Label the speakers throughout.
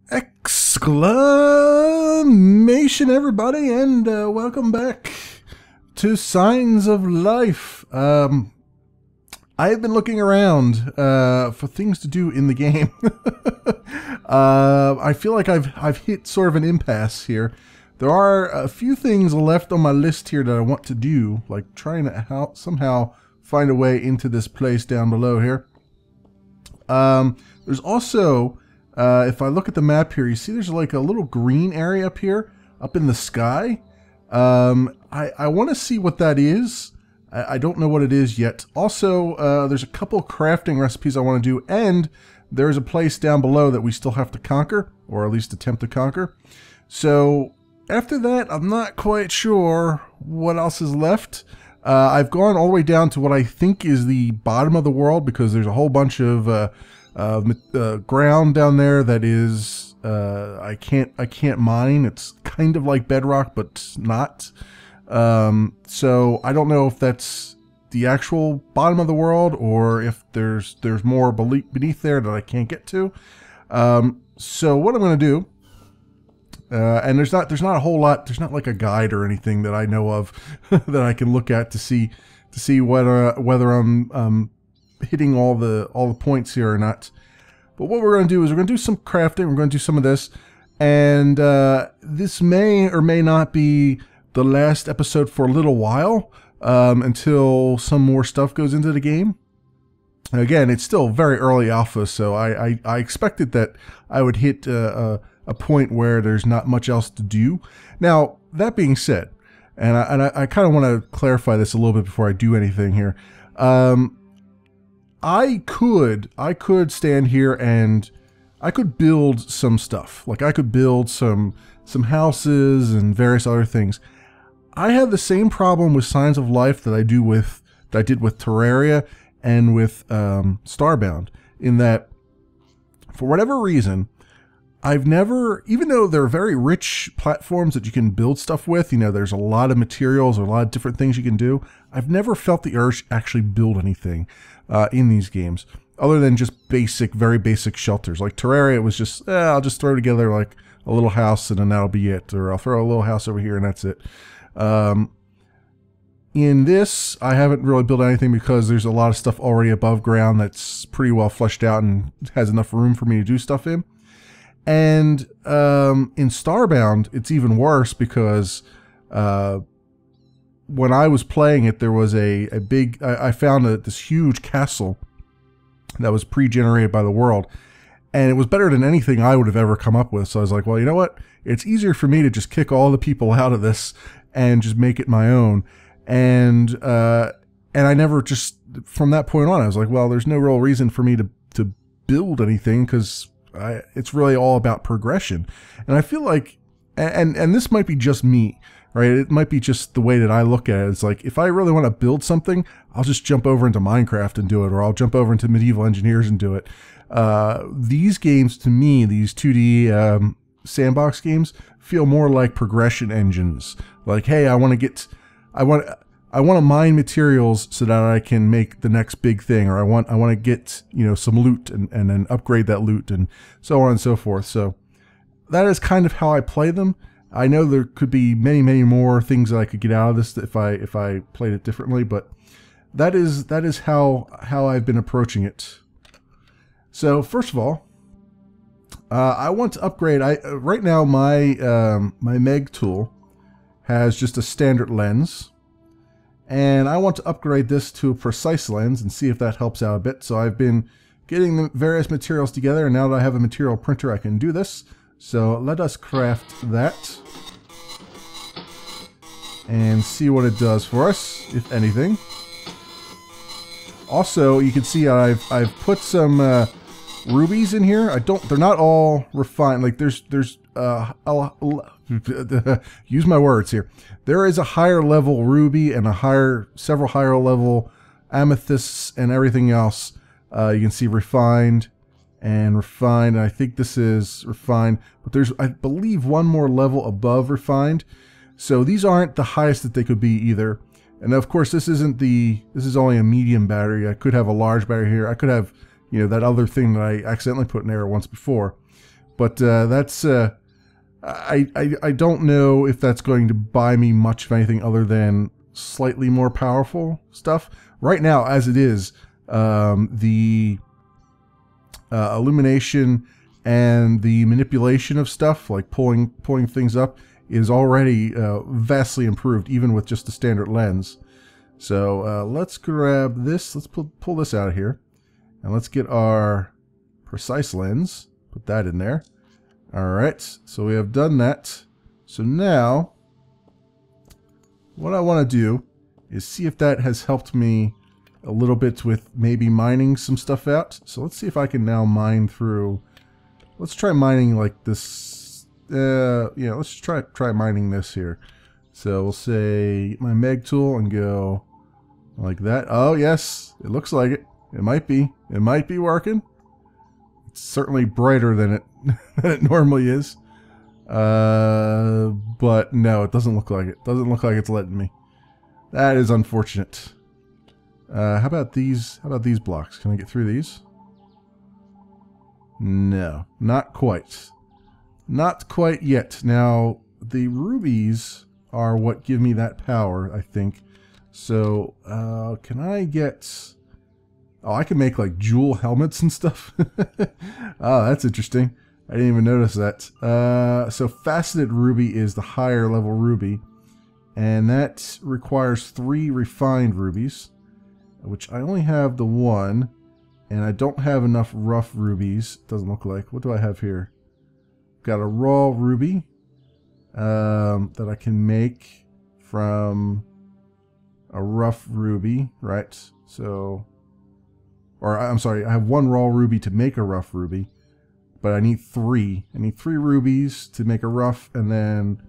Speaker 1: Exclamation, everybody, and welcome back to Signs of Life. I have been looking around for things to do in the game. I feel like I've hit sort of an impasse here. There are a few things left on my list here that I want to do, like trying to somehow find a way into this place down below here. There's also, if I look at the map here, you see there's like a little green area up here, up in the sky. I want to see what that is. I don't know what it is yet. Also, there's a couple crafting recipes I want to do, and there's a place down below that we still have to conquer, or at least attempt to conquer. So after that, I'm not quite sure what else is left. I've gone all the way down to what I think is the bottom of the world, because there's a whole bunch of ground down there that is I can't mine. It's kind of like bedrock, but not. So I don't know if that's the actual bottom of the world, or if there's more beneath there that I can't get to. So what I'm going to do, and there's not a whole lot. There's not like a guide or anything that I know of that I can look at to see whether I'm hitting all the points here or not. But what we're going to do is we're going to do some crafting. We're going to do some of this, and this may or may not be the last episode for a little while, until some more stuff goes into the game. Again, it's still very early alpha, so I expected that I would hit a point where there's not much else to do. Now, that being said, and I kind of want to clarify this a little bit before I do anything here. I could stand here and I could build some stuff. Like I could build some houses and various other things. I have the same problem with Signs of Life that I did with Terraria and with Starbound, in that for whatever reason, I've never, even though they're very rich platforms that you can build stuff with, you know, there's a lot of materials or a lot of different things you can do, I've never felt the urge to actually build anything in these games, other than just very basic shelters. Like Terraria, it was just, I'll just throw together like a little house and then that'll be it, or I'll throw a little house over here and that's it. In this, I haven't really built anything because there's a lot of stuff already above ground that's pretty well fleshed out and has enough room for me to do stuff in. And in Starbound, it's even worse because when I was playing it, there was a big, I found this huge castle that was pre-generated by the world, and it was better than anything I would have ever come up with. So I was like, well, you know what? It's easier for me to just kick all the people out of this and just make it my own. And I never, just from that point on, I was like, well, there's no real reason for me to build anything, because it's really all about progression. And I feel like, and this might be just me, right? It might be just the way that I look at it. It's like, if I really want to build something, I'll just jump over into Minecraft and do it, or I'll jump over into Medieval Engineers and do it. These games, to me, these 2D sandbox games, feel more like progression engines. Like, hey, I want to mine materials so that I can make the next big thing, or I want to get, you know, some loot and then upgrade that loot, and so on and so forth. So that is kind of how I play them. I know there could be many more things that I could get out of this if I played it differently, but that is how I've been approaching it. So first of all, I want to upgrade. Right now my my Meg tool has just a standard lens, and I want to upgrade this to a precise lens and see if that helps out a bit. So I've been getting the various materials together, and now that I have a material printer, I can do this. So let us craft that and see what it does for us, if anything. Also, you can see I've put some rubies in here. They're not all refined. Like there's use my words here. There is a higher level ruby and several higher level amethysts and everything else. You can see refined and refined, and I think this is refined, but there's, I believe, one more level above refined. So these aren't the highest that they could be either. And of course, this is only a medium battery. I could have a large battery here. I could have, you know, that other thing that I accidentally put in there once before. But that's I don't know if that's going to buy me much of anything other than slightly more powerful stuff. Right now, as it is, the illumination and the manipulation of stuff, like pulling things up, is already vastly improved, even with just the standard lens. So let's grab this. Let's pull this out of here, and let's get our precise lens. Put that in there. All right. So we have done that. So now, what I want to do is see if that has helped me a little bit with maybe mining some stuff out. So let's see if I can now mine through. Let's try mining like this. Yeah, let's try mining this here. So we'll say my meg tool and go like that. Oh yes, it looks like it. It might be. It might be working. It's certainly brighter than it than it normally is. But no, it doesn't look like it. Doesn't look like it's letting me. That is unfortunate. How about these? How about these blocks? Can I get through these? No, not quite. Not quite yet. Now, the rubies are what give me that power, I think. So, can I get... Oh, I can make, like, jewel helmets and stuff. Oh, that's interesting. I didn't even notice that. So, faceted ruby is the higher level ruby. And that requires 3 refined rubies, which I only have the 1. And I don't have enough rough rubies. Doesn't look like. What do I have here? Got a raw ruby that I can make from a rough ruby, right? So, or I'm sorry, I have 1 raw ruby to make a rough ruby, but I need 3. I need 3 rubies to make a rough, and then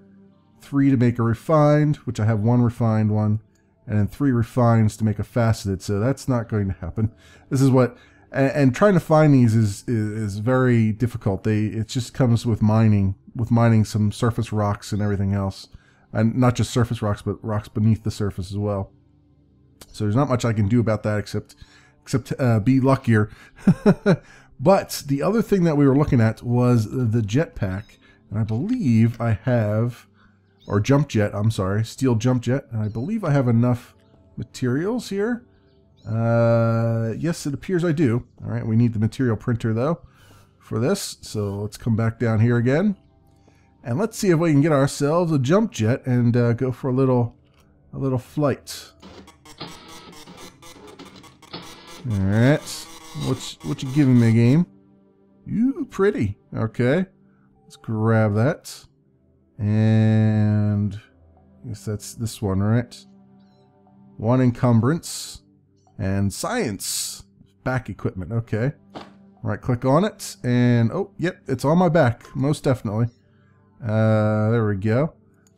Speaker 1: 3 to make a refined, which I have 1 refined one, and then 3 refines to make a faceted. So that's not going to happen. This is what, and trying to find these is very difficult. It just comes with mining some surface rocks and everything else, and not just surface rocks, but rocks beneath the surface as well. So there's not much I can do about that except be luckier. But the other thing that we were looking at was the jetpack, and I believe I have, or jump jet. I'm sorry, steel jump jet, and I believe I have enough materials here. Yes, it appears I do. All right, we need the material printer though for this. So let's come back down here again, and let's see if we can get ourselves a jump jet and go for a little flight. All right, what you giving me, game? Ooh, pretty. Okay, let's grab that, and I guess that's this one, right? 1 encumbrance. And science. Back equipment. Okay. Right click on it. And, oh, yep, it's on my back. Most definitely. There we go.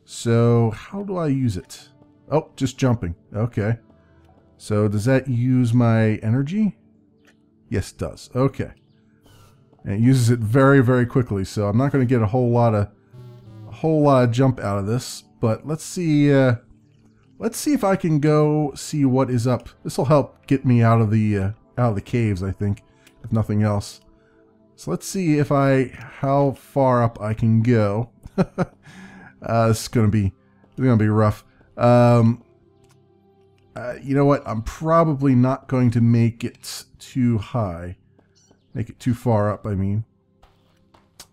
Speaker 1: So, how do I use it? Oh, just jumping. Okay. So, does that use my energy? Yes, it does. Okay. And it uses it very, very quickly. So, I'm not going to get a whole lot of jump out of this. But let's see... Let's see if I can go see what is up. This will help get me out of the caves, I think, if nothing else. So let's see how far up I can go. This is gonna be rough. You know what? I'm probably not going to make it too high, make it too far up. I mean,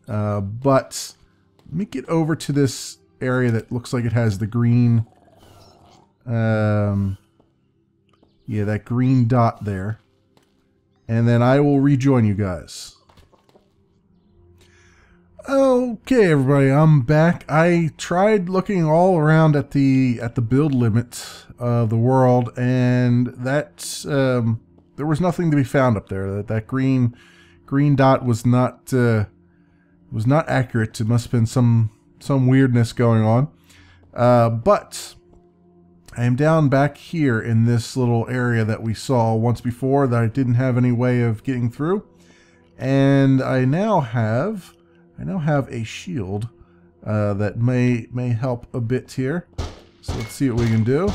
Speaker 1: but let me get over to this area that looks like it has the green. Yeah, that green dot there. And then I will rejoin you guys. Okay, everybody, I'm back. I tried looking all around at the build limit of the world, and that there was nothing to be found up there. That green dot was not accurate. It must have been some weirdness going on. But I am down back here in this little area that we saw once before that I didn't have any way of getting through, and I now have a shield that may help a bit here. So let's see what we can do.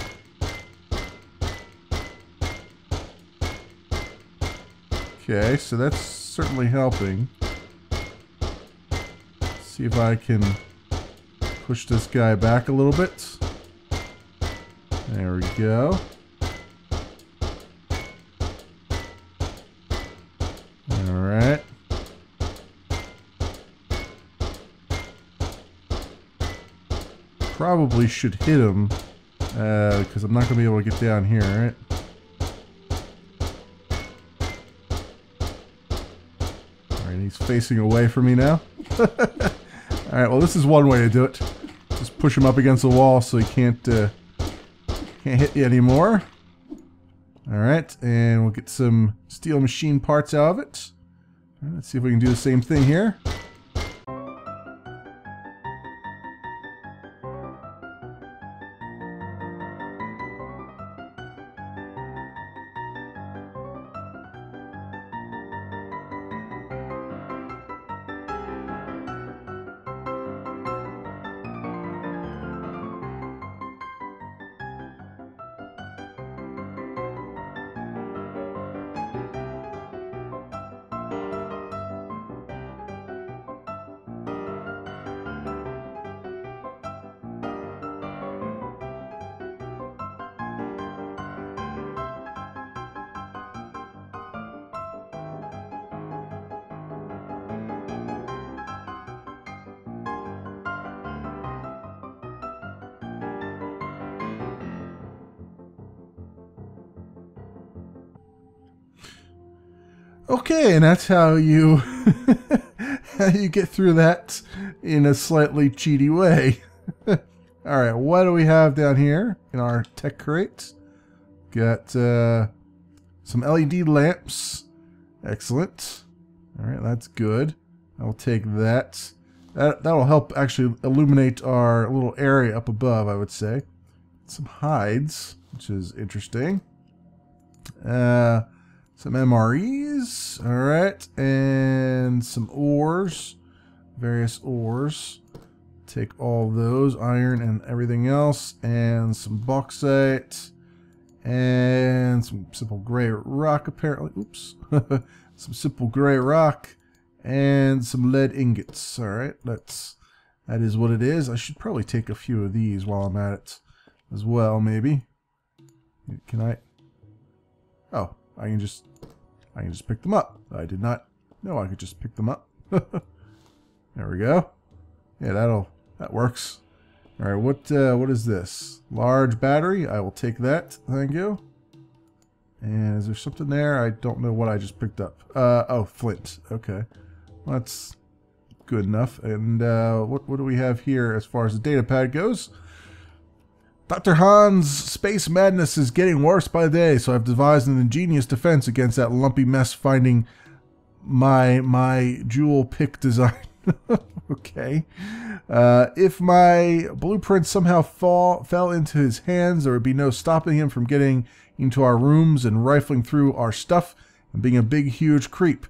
Speaker 1: Okay, so that's certainly helping. see if I can push this guy back a little bit. There we go. Alright. Probably should hit him, because I'm not going to be able to get down here, right? Alright, he's facing away from me now. Alright, well this is one way to do it. Just push him up against the wall so he can't hit you anymore. Alright, and we'll get some steel machine parts out of it. Right, let's see if we can do the same thing here. Okay, and that's how you how you get through that in a slightly cheaty way. Alright, what do we have down here in our tech crate? Got some LED lamps. Excellent. Alright, that's good. I'll take that. That'll help actually illuminate our little area up above, I would say. Some hides, which is interesting. Some MREs, alright, and some ores, various ores. Take all those, iron and everything else, and some bauxite, and some simple gray rock apparently, oops, some simple gray rock, and some lead ingots, alright, that is what it is. I should probably take a few of these while I'm at it as well, maybe. Can I? Oh, I can just pick them up. I did not know I could just pick them up. There we go. Yeah, that works. All right, what is this? Large battery. I will take that. Thank you. And is there something there? I don't know what I just picked up. Oh, flint. Okay, well, that's good enough. And what do we have here as far as the data pad goes? Dr. Han's space madness is getting worse by the day, so I've devised an ingenious defense against that lumpy mess finding my jewel pick design. Okay. If my blueprint somehow fell into his hands, there would be no stopping him from getting into our rooms and rifling through our stuff and being a big, huge creep.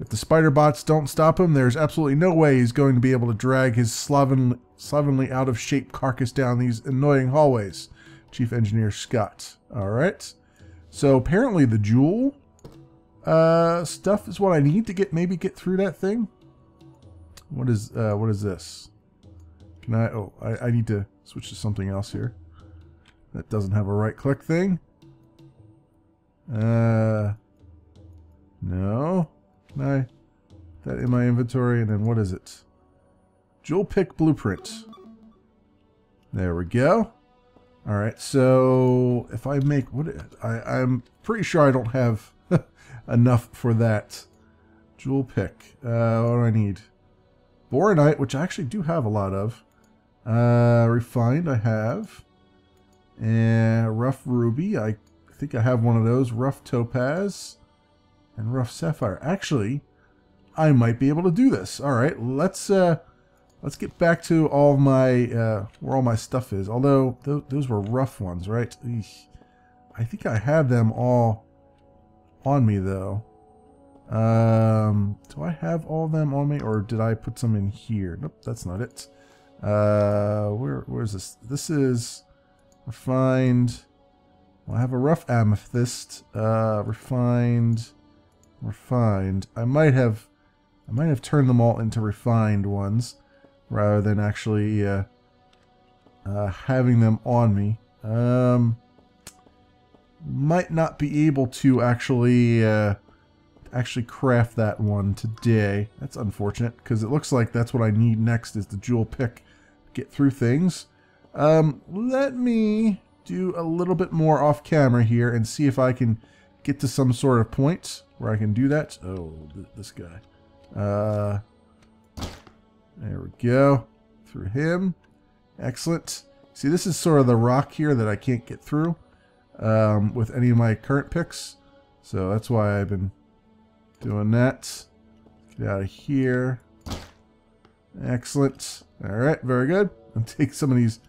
Speaker 1: If the spider bots don't stop him, there's absolutely no way he's going to be able to drag his slovenly out-of-shape carcass down these annoying hallways. Chief Engineer Scott. Alright. So apparently the jewel stuff is what I need to maybe get through that thing. What is this? Can I... Oh, I need to switch to something else here. That doesn't have a right-click thing. No. Can I... That in my inventory, and then what is it? Jewel pick blueprint. There we go. Alright, so if I make... I'm pretty sure I don't have enough for that. Jewel pick. What do I need? Boronite, which I actually do have a lot of. Refined, I have. And rough ruby, I think I have one of those. Rough topaz. And rough sapphire. Actually, I might be able to do this. Alright, let's get back to all of my, where all my stuff is. Although, those were rough ones, right? Eesh. I think I have them all on me, though. Do I have all of them on me, or did I put some in here? Nope, that's not it. Where's this? This is refined. Well, I have a rough amethyst. Refined. I might have I might have turned them all into refined ones rather than actually having them on me. Might not be able to actually craft that one today. That's unfortunate because it looks like that's what I need next is the jewel pick. Get through things. Let me do a little bit more off camera here and see if I can get to some sort of point where I can do that. Oh, this guy. There we go. Through him. Excellent. See, this is sort of the rock here that I can't get through with any of my current picks. So that's why I've been doing that. Get out of here. Excellent. All right, very good. And take some of these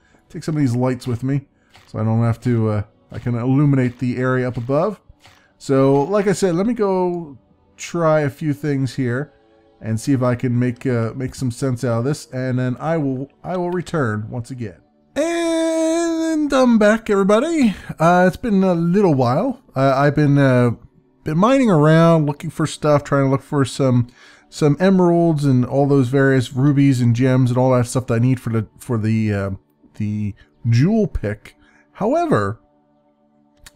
Speaker 1: lights with me, so I don't have to. I can illuminate the area up above. So, like I said, let me go try a few things here and see if I can make some sense out of this, and then I will return once again. And I'm back, everybody. It's been a little while. I've been mining around, looking for stuff, trying to look for some emeralds and all those various rubies and gems and all that stuff that I need for the jewel pick. However,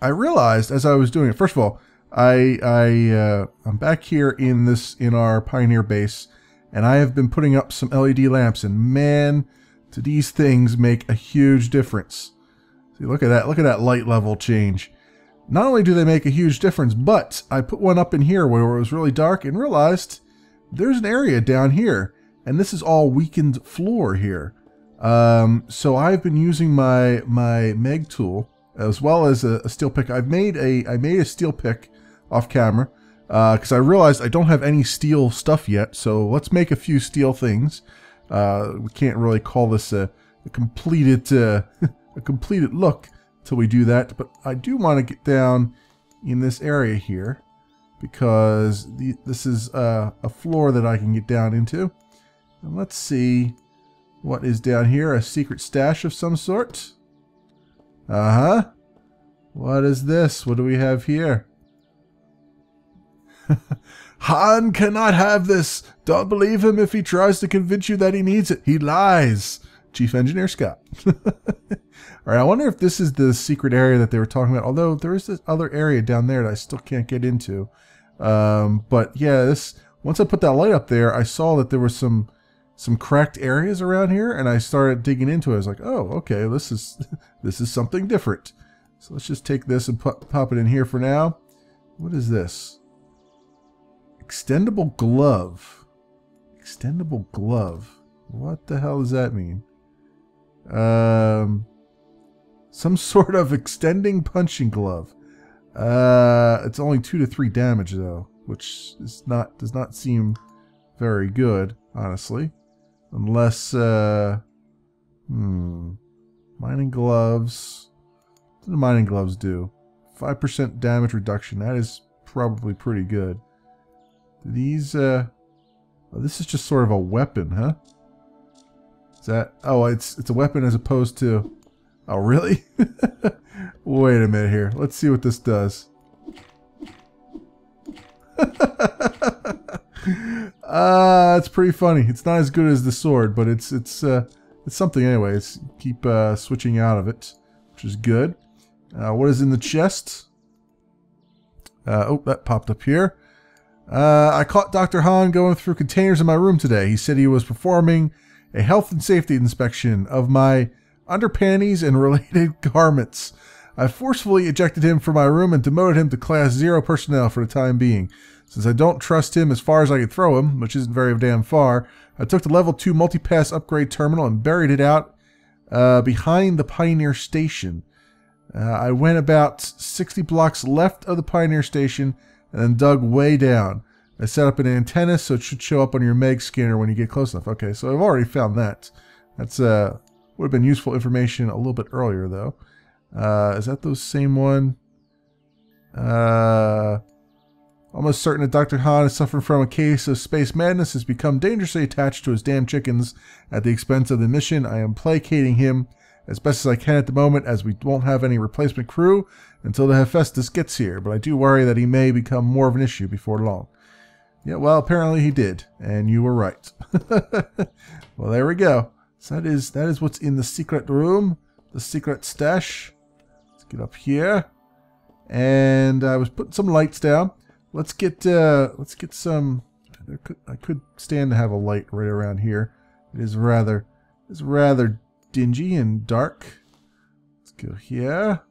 Speaker 1: I realized as I was doing it, first of all, I'm back here in our Pioneer base, and I have been putting up some LED lamps, and man, do these things make a huge difference. See, look at that light level change. Not only do they make a huge difference, but I put one up in here where it was really dark and realized there's an area down here, and this is all weakened floor here. So I've been using my Meg tool as well as a steel pick. I made a steel pick off camera because I realized I don't have any steel stuff yet. So let's make a few steel things. We can't really call this a completed a completed look until we do that. But I do want to get down in this area here, because this is a floor that I can get down into. And let's see what is down here. A secret stash of some sort. Uh-huh. What is this? What do we have here? Han cannot have this. Don't believe him if he tries to convince you that he needs it. He lies. Chief Engineer Scott. Alright, I wonder if this is the secret area that they were talking about. Although there is this other area down there that I still can't get into. But yeah, once I put that light up there, I saw that there were some cracked areas around here, and I started digging into it. I was like, oh, okay, this is something different. So let's just take this and pop it in here for now. What is this? Extendable glove. Extendable glove. What the hell does that mean? Some sort of extending punching glove. It's only 2 to 3 damage though, which does not seem very good, honestly. Unless mining gloves. What do the mining gloves do? 5% damage reduction. That is probably pretty good. These oh, this is just sort of a weapon, huh? Is that, oh, it's a weapon as opposed to, oh really? Wait a minute here. Let's see what this does. It's pretty funny. It's not as good as the sword, but it's something anyway. It's keep switching out of it, which is good. What is in the chest? Oh, that popped up here. I caught Dr. Han going through containers in my room today. He said he was performing a health and safety inspection of my underpanties and related garments. I forcefully ejected him from my room and demoted him to Class 0 personnel for the time being. Since I don't trust him as far as I could throw him, which isn't very damn far, I took the Level 2 multipass upgrade terminal and buried it out behind the Pioneer Station. I went about 60 blocks left of the Pioneer Station and then dug way down. I set up an antenna so it should show up on your Meg scanner when you get close enough. Okay, so I've already found that. That's would have been useful information a little bit earlier, though. Is that the same one? Almost certain that Dr. Han is suffering from a case of space madness, has become dangerously attached to his damn chickens at the expense of the mission. I am placating him as best as I can at the moment, as we won't have any replacement crew until the Hephaestus gets here, but I do worry that he may become more of an issue before long. Yeah, well, apparently he did, and you were right. Well, there we go. So that is what's in the secret room, the secret stash. Let's get up here, and I was putting some lights down. Let's get some. I could stand to have a light right around here. It is rather dingy and dark. Let's go here.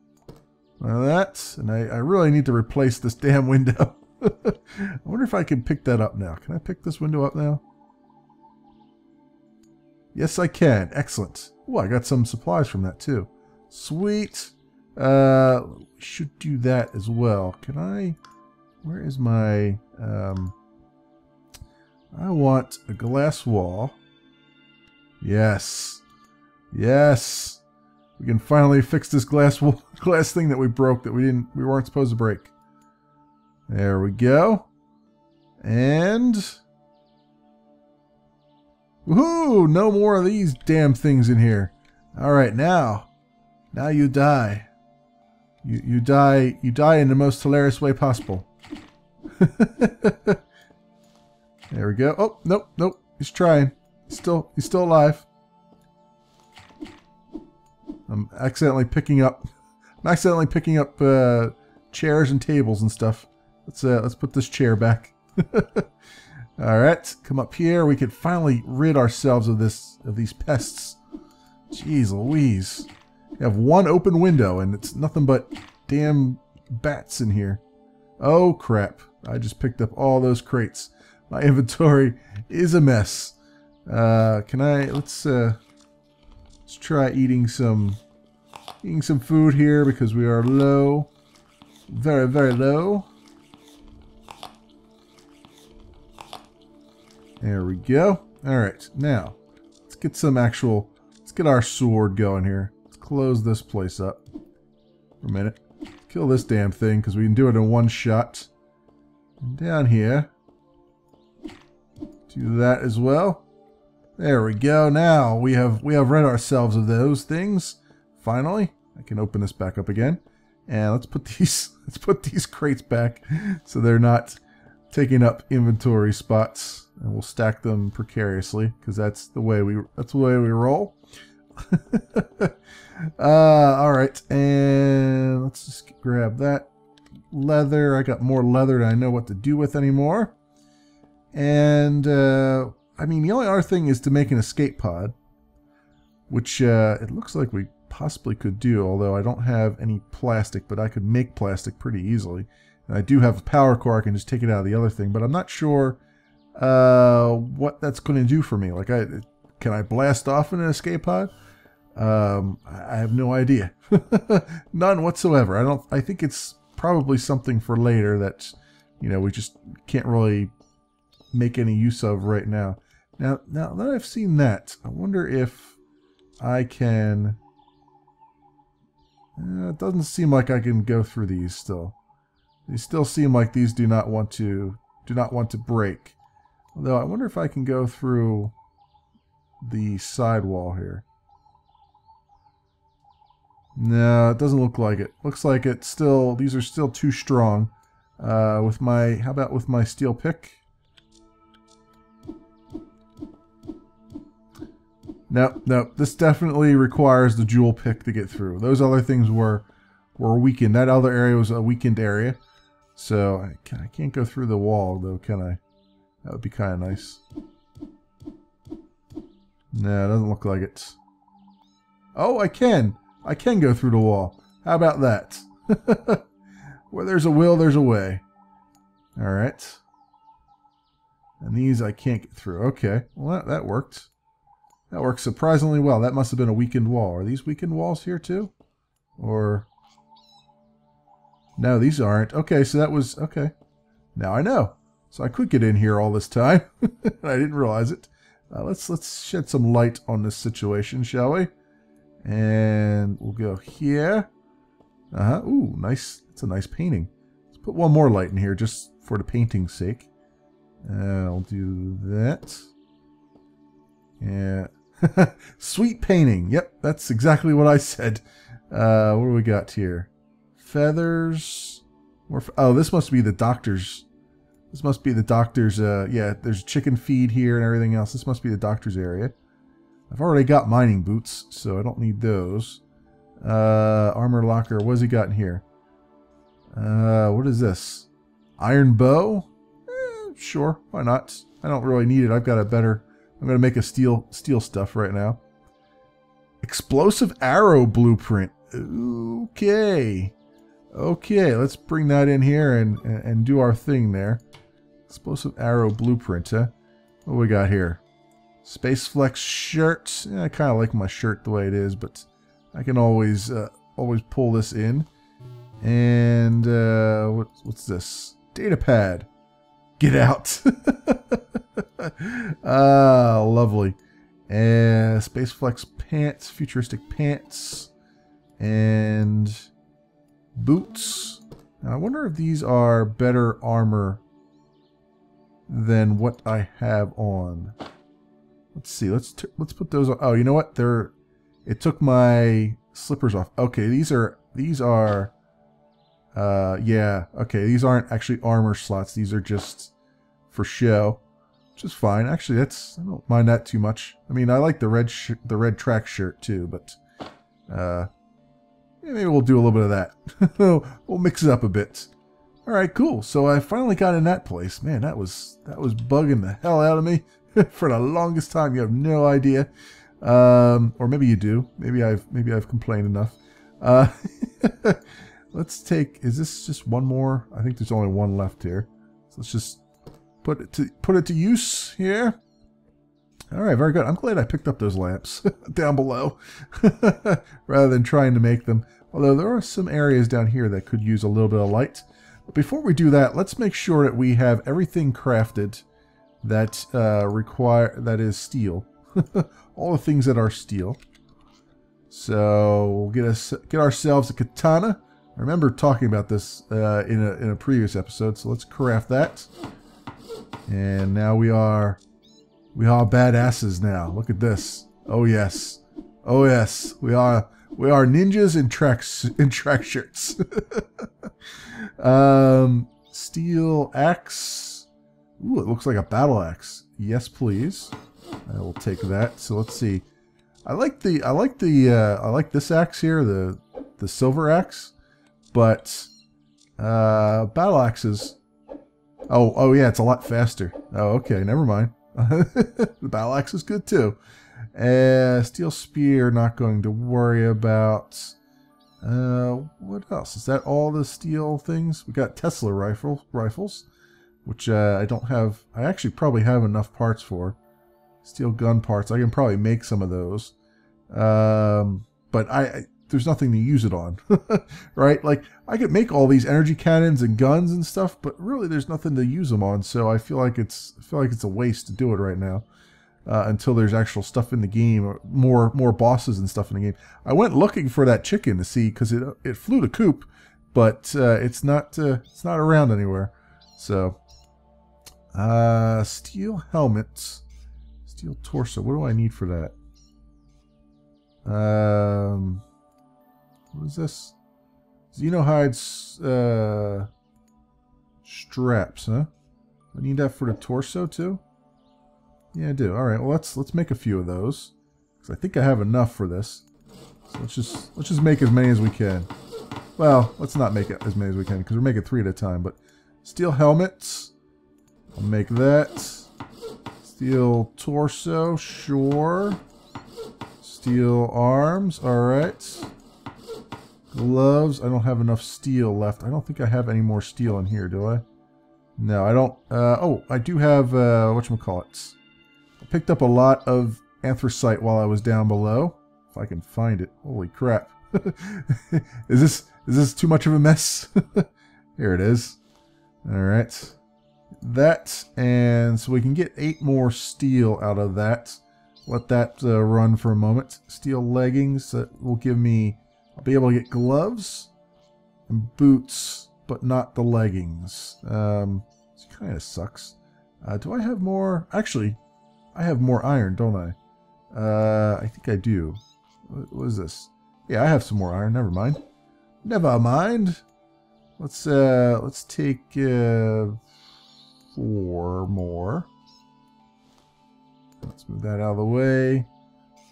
Speaker 1: Like that, and I really need to replace this damn window. I wonder if I can pick that up now. Can I pick this window up now? Yes, I can. Excellent. Oh, I got some supplies from that too. Sweet. Should do that as well. Can I? Where is my? I want a glass wall. Yes. Yes. We can finally fix this glass thing that we broke that we weren't supposed to break. There we go. And woohoo! No more of these damn things in here. All right, now you die. You die in the most hilarious way possible. There we go. Oh, nope. He's trying. He's still alive. I'm accidentally picking up chairs and tables and stuff. Let's put this chair back. All right, come up here. We can finally rid ourselves of these pests. Jeez Louise. You have one open window and it's nothing but damn bats in here. Oh crap. I just picked up all those crates. My inventory is a mess. Let's try eating some food here because we are low. Very, very low. There we go. Alright, now let's get our sword going here. Let's close this place up for a minute. Kill this damn thing because we can do it in one shot. And down here, do that as well. There we go. Now we have rid ourselves of those things. Finally, I can open this back up again, and let's put these crates back so they're not taking up inventory spots, and we'll stack them precariously because that's the way we roll. All right, and let's just grab that leather. I got more leather than I know what to do with anymore. And I mean, the only other thing is to make an escape pod, which it looks like we possibly could do, although I don't have any plastic, but I could make plastic pretty easily. And I do have a power core. I can just take it out of the other thing, but I'm not sure what that's going to do for me. Like, can I blast off in an escape pod? I have no idea. None whatsoever. I think it's probably something for later that, you know, we just can't really make any use of right now. Now that I've seen that, I wonder if I can. It doesn't seem like I can go through these still. These still seem like these do not want to break. Although I wonder if I can go through the side wall here. No, it doesn't look like it. Looks like it's still, these are still too strong. How about with my steel pick? No, this definitely requires the jewel pick to get through. Those other things were weakened. That other area was a weakened area. So I can't go through the wall though, can I? That would be kind of nice. No, it doesn't look like it. Oh, I can. I can go through the wall. How about that? Where there's a will, there's a way. Alright. And these I can't get through. Okay. Well, that worked. That works surprisingly well. That must have been a weakened wall. Are these weakened walls here too? Or... No, these aren't. Okay, so that was... Okay. Now I know. So I could get in here all this time. I didn't realize it. Let's shed some light on this situation, shall we? And we'll go here. Ooh, nice. It's a nice painting. Let's put one more light in here just for the painting's sake. I'll do that. Yeah. Sweet painting. Yep, that's exactly what I said. What do we got here? Feathers. Oh, this must be the doctor's This must be the doctor's, yeah, there's chicken feed here and everything else. This must be the doctor's area. I've already got mining boots, so I don't need those. Armor locker, what has he got in here? What is this? Iron bow? Sure, why not? I don't really need it. I've got a better... I'm going to make a steel stuff right now. Explosive arrow blueprint. Okay. Okay, let's bring that in here and do our thing there. Explosive arrow blueprint, huh? What do we got here? Space Flex shirt. Yeah, I kind of like my shirt the way it is, but I can always pull this in. And what's this? Data pad. Get out. Ah, lovely. And Space Flex pants, futuristic pants, and boots. Now, I wonder if these are better armor than what I have on. Let's see. Let's put those on. Oh, you know what? It took my slippers off. Okay, these are yeah. Okay, these aren't actually armor slots. These are just for show, which is fine. Actually, I don't mind that too much. I mean, I like the red track shirt too, but yeah, maybe we'll do a little bit of that. We'll mix it up a bit. All right, cool. So I finally got in that place. Man, that was bugging the hell out of me for the longest time. You have no idea, or maybe you do. Maybe I've complained enough. Let's take. Is this just one more? I think there's only one left here. So let's just put it to use here. All right, very good. I'm glad I picked up those lamps down below rather than trying to make them. Although there are some areas down here that could use a little bit of light. But before we do that, let's make sure that we have everything crafted that that is steel. All the things that are steel. So we'll get ourselves a katana. I remember talking about this in a previous episode, so let's craft that. And now we are badasses now. Look at this. Oh yes. Oh yes. We are ninjas in track shirts. Steel axe. Ooh, it looks like a battle axe. Yes, please. I will take that. So let's see. I like this axe here, the silver axe, but battle axes. Oh yeah, it's a lot faster. Oh, okay, never mind. The battle axe is good too. Steel spear, not going to worry about. What else? Is that all the steel things? We got Tesla rifles, which I don't have. I actually probably have enough parts for. Steel gun parts. I can probably make some of those. But there's nothing to use it on, right? Like, I could make all these energy cannons and guns and stuff, but really there's nothing to use them on, so I feel like it's a waste to do it right now, until there's actual stuff in the game, or more bosses and stuff in the game. I went looking for that chicken to see, because it flew to coop, but it's not around anywhere. So, steel helmets, steel torso. What do I need for that? What is this? Xenohide straps, huh? I need that for the torso too? Yeah, I do. Alright, well let's make a few of those. Because I think I have enough for this. So let's just make as many as we can. Well, let's not make it as many as we can, because we're making 3 at a time, but steel helmets. I'll make that. Steel torso, sure. Steel arms, alright. Gloves, I don't have enough steel left. I don't think I have any more steel in here, do I? No, I don't. Oh, I do have, whatchamacallit. I picked up a lot of anthracite while I was down below. If I can find it. Holy crap. Is this too much of a mess? Here it is. Alright. That, and so we can get 8 more steel out of that. Let that run for a moment. Steel leggings, that will give me... I'll be able to get gloves and boots, but not the leggings. This kind of sucks. Do I have more? Actually, I have more iron, don't I? I think I do. What is this? Yeah, I have some more iron. Never mind. Never mind. Let's take 4 more. Let's move that out of the way.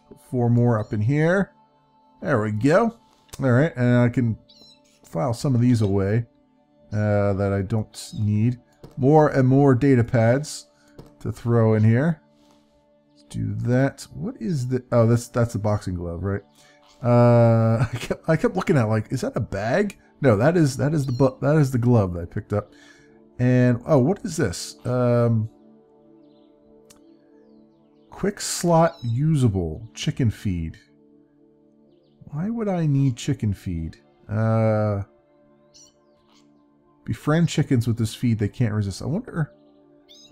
Speaker 1: Put 4 more up in here. There we go. Alright, and I can file some of these away that I don't need. More and more data pads to throw in here. Let's do that. What is the... Oh, that's the boxing glove, right? I kept looking at like, is that a bag? No, that is the glove that I picked up. And oh, what is this? Quick slot usable chicken feed. Why would I need chicken feed? Befriend chickens with this feed they can't resist. I wonder.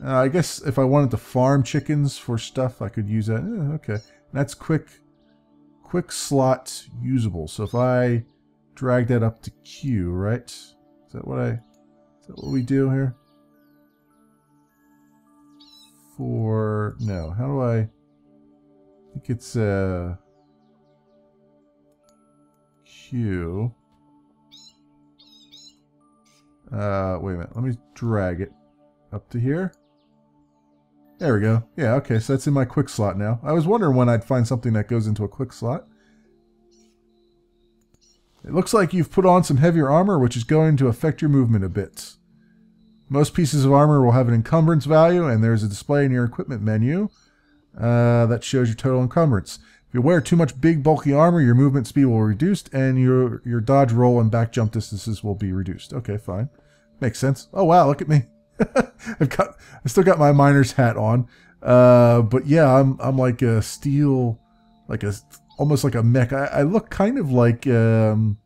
Speaker 1: I guess if I wanted to farm chickens for stuff, I could use that. Okay, that's quick slot usable. So if I drag that up to Q, right? Is that what we do here? No, how do I think it's Q. Wait a minute, let me drag it up to here. There we go. Yeah, okay, so that's in my quick slot now. I was wondering when I'd find something that goes into a quick slot. It looks like you've put on some heavier armor, which is going to affect your movement a bit. Most pieces of armor will have an encumbrance value, and there's a display in your equipment menu that shows your total encumbrance. If you wear too much big, bulky armor, your movement speed will be reduced, and your dodge, roll, and back jump distances will be reduced. Okay, fine. Makes sense. Oh, wow, look at me. I still got my miner's hat on. But yeah, I'm like a steel, almost like a mech. I look kind of like, the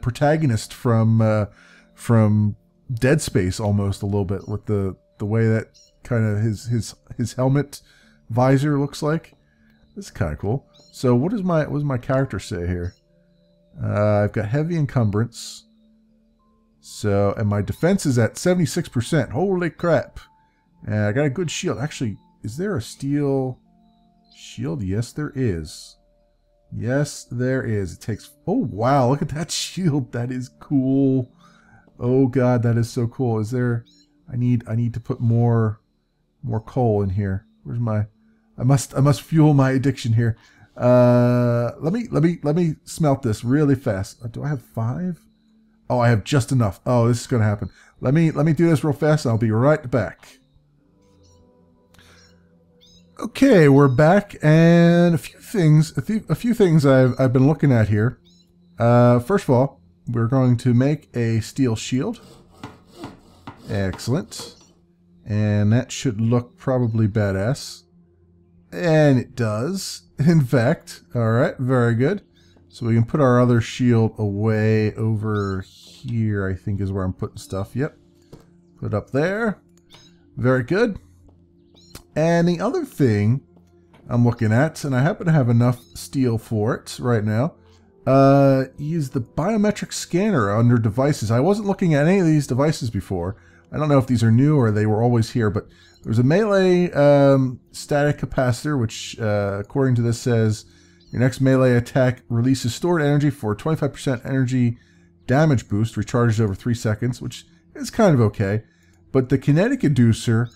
Speaker 1: protagonist from Dead Space almost a little bit, with the way that kind of his helmet visor looks like. This is kind of cool. So what does my character say here? I've got heavy encumbrance. So, and my defense is at 76%. Holy crap. And I got a good shield. Actually, is there a steel shield? Yes, there is. Yes, there is. It takes... Oh, wow. Look at that shield. That is cool. Oh, God. That is so cool. Is there... I need to put more coal in here. Where's my... I must fuel my addiction here. Let me smelt this really fast. Do I have 5? Oh, I have just enough. Oh, this is going to happen. Let me do this real fast, and I'll be right back. Okay, we're back, and a few things I've been looking at here. First of all, we're going to make a steel shield. Excellent. And that should look probably badass. And it does, in fact. Alright, very good. So we can put our other shield away over here, I think is where I'm putting stuff. Yep. Put it up there. Very good. And the other thing I'm looking at, and I happen to have enough steel for it right now, is the biometric scanner under devices. I wasn't looking at any of these devices before. I don't know if these are new or they were always here, but there's a melee static capacitor, which according to this says your next melee attack releases stored energy for 25% energy damage boost, recharges over 3 seconds, which is kind of okay. But the kinetic inducer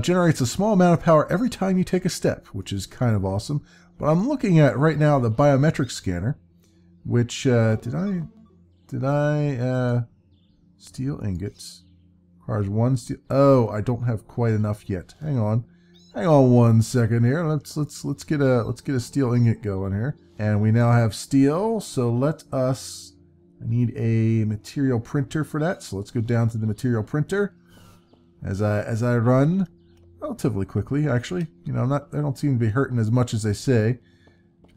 Speaker 1: generates a small amount of power every time you take a step, which is kind of awesome. But I'm looking at right now the biometric scanner, which did I steel ingots requires 1 steel. Oh, I don't have quite enough yet. Hang on 1 second here. Let's get a steel ingot going here, and we now have steel. So I need a material printer for that. So let's go down to the material printer. As I run relatively quickly, actually, you know, I don't seem to be hurting as much as they say.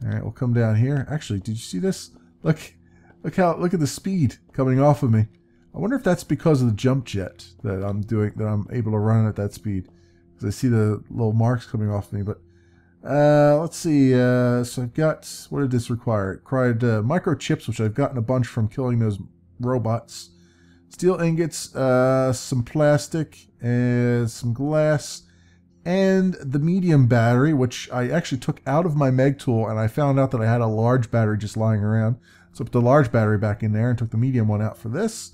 Speaker 1: All right, we'll come down here. Actually, did you see this? Look at the speed coming off of me. I wonder if that's because of the jump jet that I'm doing, that I'm able to run at that speed. Because I see the little marks coming off me. But let's see. So I've got, what did this require? It required microchips, which I've gotten a bunch from killing those robots. Steel ingots, some plastic, and some glass, and the medium battery, which I actually took out of my meg tool, and I found out that I had a large battery just lying around. So I put the large battery back in there and took the medium one out for this.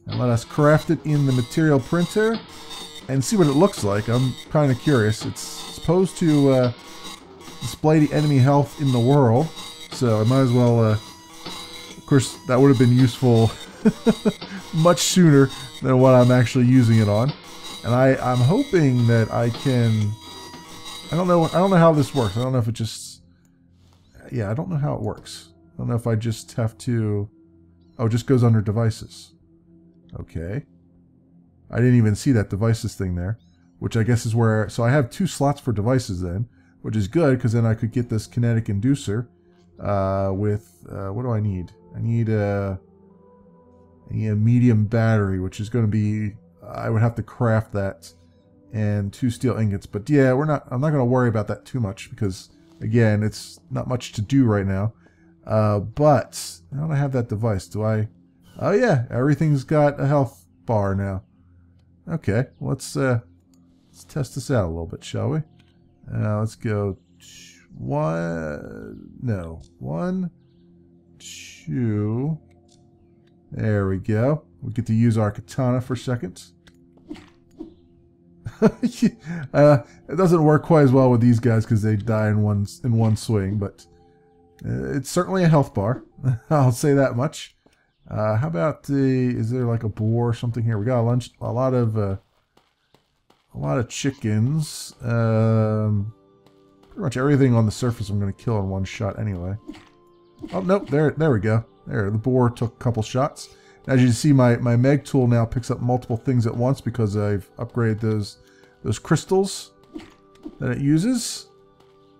Speaker 1: And let us craft it in the material printer and see what it looks like. I'm kind of curious. It's supposed to display the enemy health in the world, so I might as well, of course, that would have been useful much sooner than what I'm actually using it on. And I'm hoping that I can, I don't know how this works. I don't know if it just, yeah, I don't know how it works. I don't know if I just have to, oh, it just goes under devices. Okay. I didn't even see that devices thing there, which I guess is where, so I have 2 slots for devices then, which is good because then I could get this kinetic inducer with, what do I need? I need a medium battery, which is going to be, I would have to craft that, and 2 steel ingots. But yeah, I'm not going to worry about that too much because, again, it's not much to do right now. But now that I have that device, do I, oh yeah, everything's got a health bar now. Okay, let's test this out a little bit, shall we? Let's go 1, 2. There we go. We get to use our katana for a second. It doesn't work quite as well with these guys because they die in one swing, but it's certainly a health bar. I'll say that much. How about is there like a boar or something here? We got a lot of chickens. Pretty much everything on the surface I'm going to kill in one shot anyway. Oh nope, there we go. There, the boar took a couple shots. As you can see, my Meg tool now picks up multiple things at once because I've upgraded those crystals that it uses.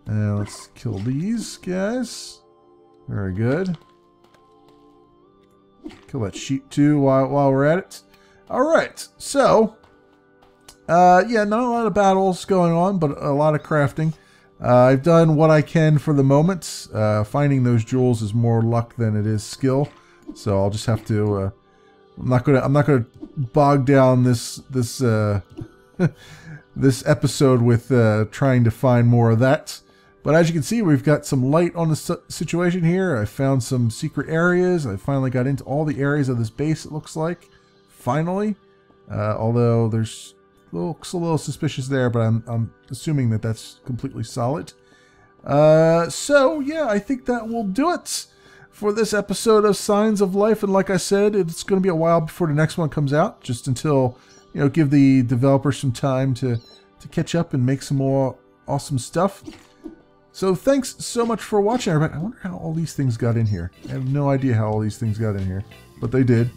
Speaker 1: And let's kill these guys. Very good. Kill that sheep too while we're at it. Alright, so yeah, not a lot of battles going on, but a lot of crafting. I've done what I can for the moment. Finding those jewels is more luck than it is skill. So I'll just have to I'm not gonna bog down this this episode with trying to find more of that. But as you can see, we've got some light on the situation here. I found some secret areas. I finally got into all the areas of this base, it looks like. Finally. Although there's looks a little suspicious there, but I'm assuming that that's completely solid. So, yeah, I think that will do it for this episode of Signs of Life. And like I said, it's going to be a while before the next one comes out, just until, you know, give the developers some time to catch up and make some more awesome stuff. So thanks so much for watching, everybody. I wonder how all these things got in here. I have no idea how all these things got in here, but they did.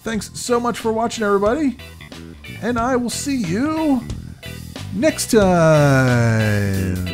Speaker 1: Thanks so much for watching, everybody. And I will see you next time.